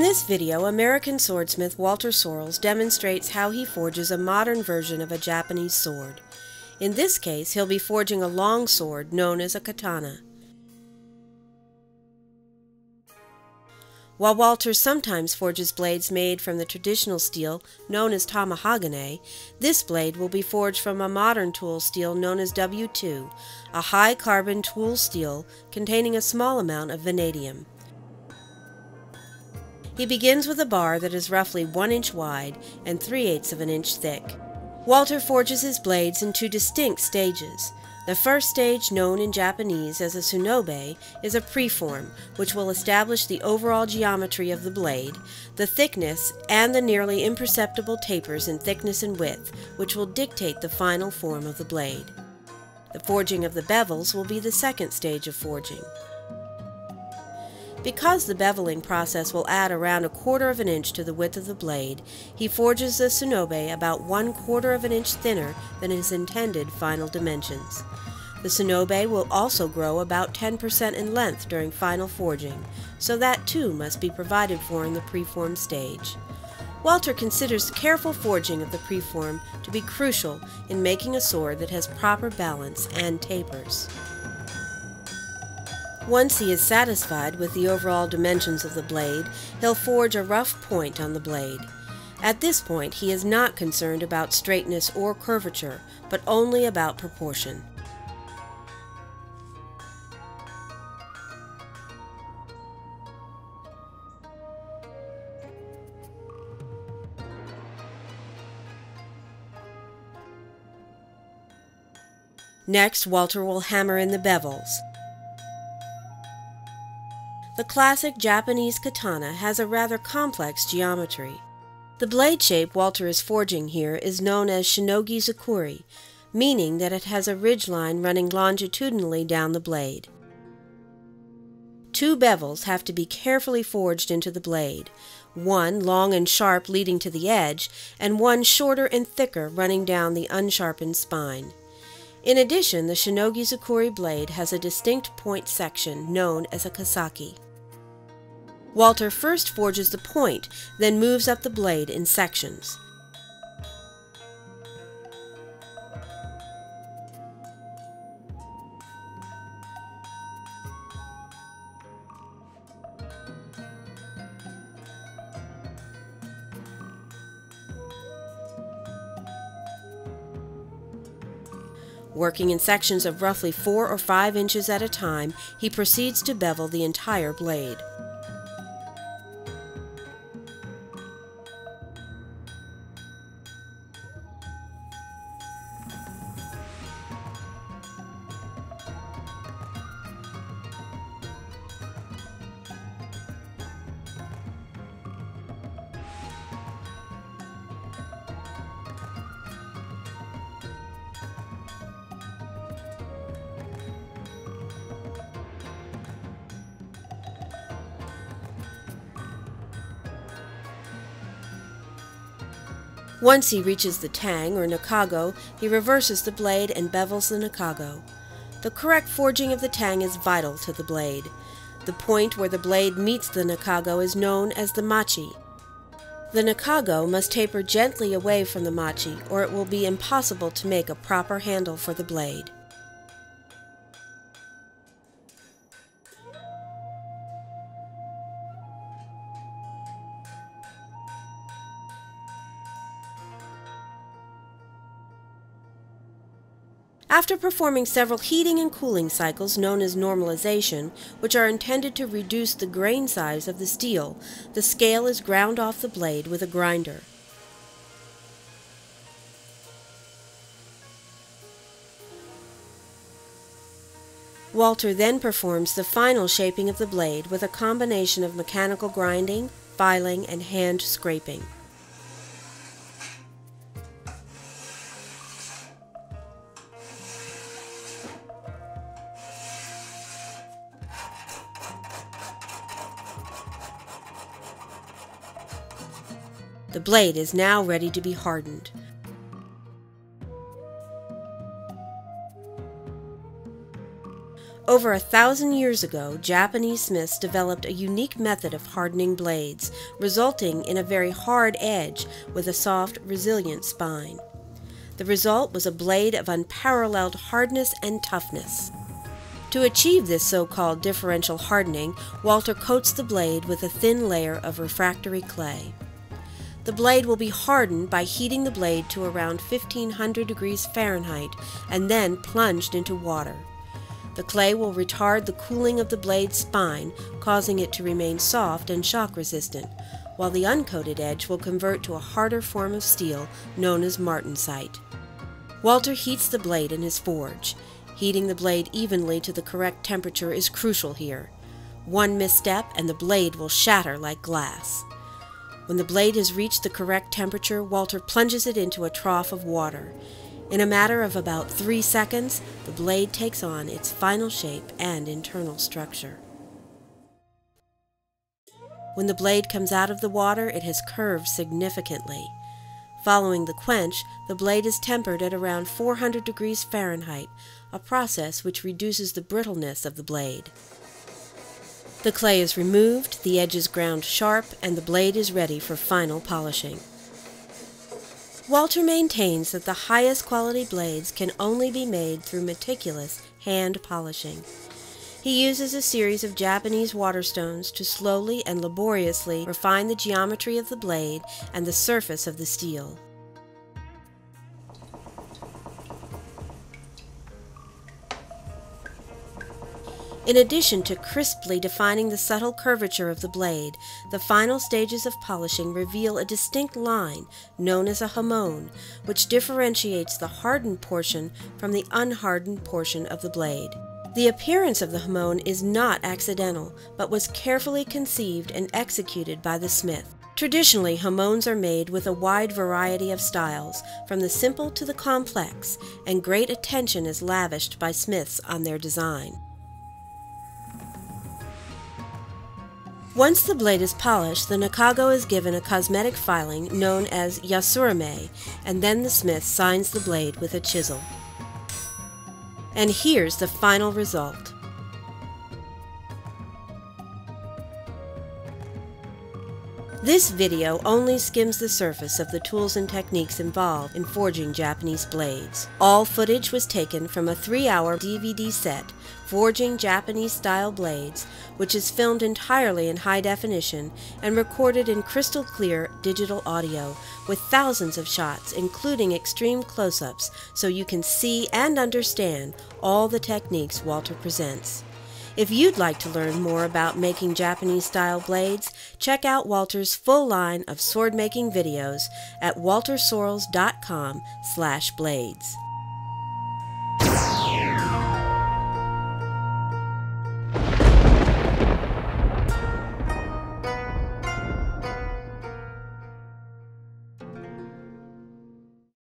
this video, American swordsmith Walter Sorrells demonstrates how he forges a modern version of a Japanese sword. In this case, he'll be forging a long sword known as a katana. While Walter sometimes forges blades made from the traditional steel known as tamahagane, this blade will be forged from a modern tool steel known as W2, a high-carbon tool steel containing a small amount of vanadium. He begins with a bar that is roughly 1 inch wide and 3/8 of an inch thick. Walter forges his blades in 2 distinct stages. The first stage, known in Japanese as a tsunobe, is a preform, which will establish the overall geometry of the blade, the thickness, and the nearly imperceptible tapers in thickness and width, which will dictate the final form of the blade. The forging of the bevels will be the second stage of forging. Because the beveling process will add around 1/4 of an inch to the width of the blade, he forges the tsunobe about 1/4 of an inch thinner than his intended final dimensions. The tsunobe will also grow about 10% in length during final forging, so that too must be provided for in the preform stage. Walter considers careful forging of the preform to be crucial in making a sword that has proper balance and tapers. Once he is satisfied with the overall dimensions of the blade, he'll forge a rough point on the blade. At this point, he is not concerned about straightness or curvature, but only about proportion. Next, Walter will hammer in the bevels. The classic Japanese katana has a rather complex geometry. The blade shape Walter is forging here is known as shinogi zukuri, meaning that it has a ridge line running longitudinally down the blade. 2 bevels have to be carefully forged into the blade, one long and sharp leading to the edge, and one shorter and thicker running down the unsharpened spine. In addition, the shinogi zukuri blade has a distinct point section known as a kasaki. Walter first forges the point, then moves up the blade in sections. Working in sections of roughly 4 or 5 inches at a time, he proceeds to bevel the entire blade. Once he reaches the tang, or nakago, he reverses the blade and bevels the nakago. The correct forging of the tang is vital to the blade. The point where the blade meets the nakago is known as the machi. The nakago must taper gently away from the machi, or it will be impossible to make a proper handle for the blade. After performing several heating and cooling cycles known as normalization, which are intended to reduce the grain size of the steel, the scale is ground off the blade with a grinder. Walter then performs the final shaping of the blade with a combination of mechanical grinding, filing, and hand scraping. The blade is now ready to be hardened. Over 1,000 years ago, Japanese smiths developed a unique method of hardening blades, resulting in a very hard edge with a soft, resilient spine. The result was a blade of unparalleled hardness and toughness. To achieve this so-called differential hardening, Walter coats the blade with a thin layer of refractory clay. The blade will be hardened by heating the blade to around 1500 degrees Fahrenheit and then plunged into water. The clay will retard the cooling of the blade's spine, causing it to remain soft and shock-resistant, while the uncoated edge will convert to a harder form of steel known as martensite. Walter heats the blade in his forge. Heating the blade evenly to the correct temperature is crucial here. One misstep and the blade will shatter like glass. When the blade has reached the correct temperature, Walter plunges it into a trough of water. In a matter of about 3 seconds, the blade takes on its final shape and internal structure. When the blade comes out of the water, it has curved significantly. Following the quench, the blade is tempered at around 400 degrees Fahrenheit, a process which reduces the brittleness of the blade. The clay is removed, the edges ground sharp, and the blade is ready for final polishing. Walter maintains that the highest quality blades can only be made through meticulous hand polishing. He uses a series of Japanese waterstones to slowly and laboriously refine the geometry of the blade and the surface of the steel. In addition to crisply defining the subtle curvature of the blade, the final stages of polishing reveal a distinct line known as a hamon, which differentiates the hardened portion from the unhardened portion of the blade. The appearance of the hamon is not accidental, but was carefully conceived and executed by the smith. Traditionally, hamons are made with a wide variety of styles, from the simple to the complex, and great attention is lavished by smiths on their design. Once the blade is polished, the nakago is given a cosmetic filing known as yasurame, and then the smith signs the blade with a chisel. And here's the final result. This video only skims the surface of the tools and techniques involved in forging Japanese blades. All footage was taken from a 3-hour DVD set, Forging Japanese-Style Blades, which is filmed entirely in high definition and recorded in crystal-clear digital audio with thousands of shots, including extreme close-ups, so you can see and understand all the techniques Walter presents. If you'd like to learn more about making Japanese-style blades, check out Walter's full line of sword-making videos at waltersorrells.com/blades.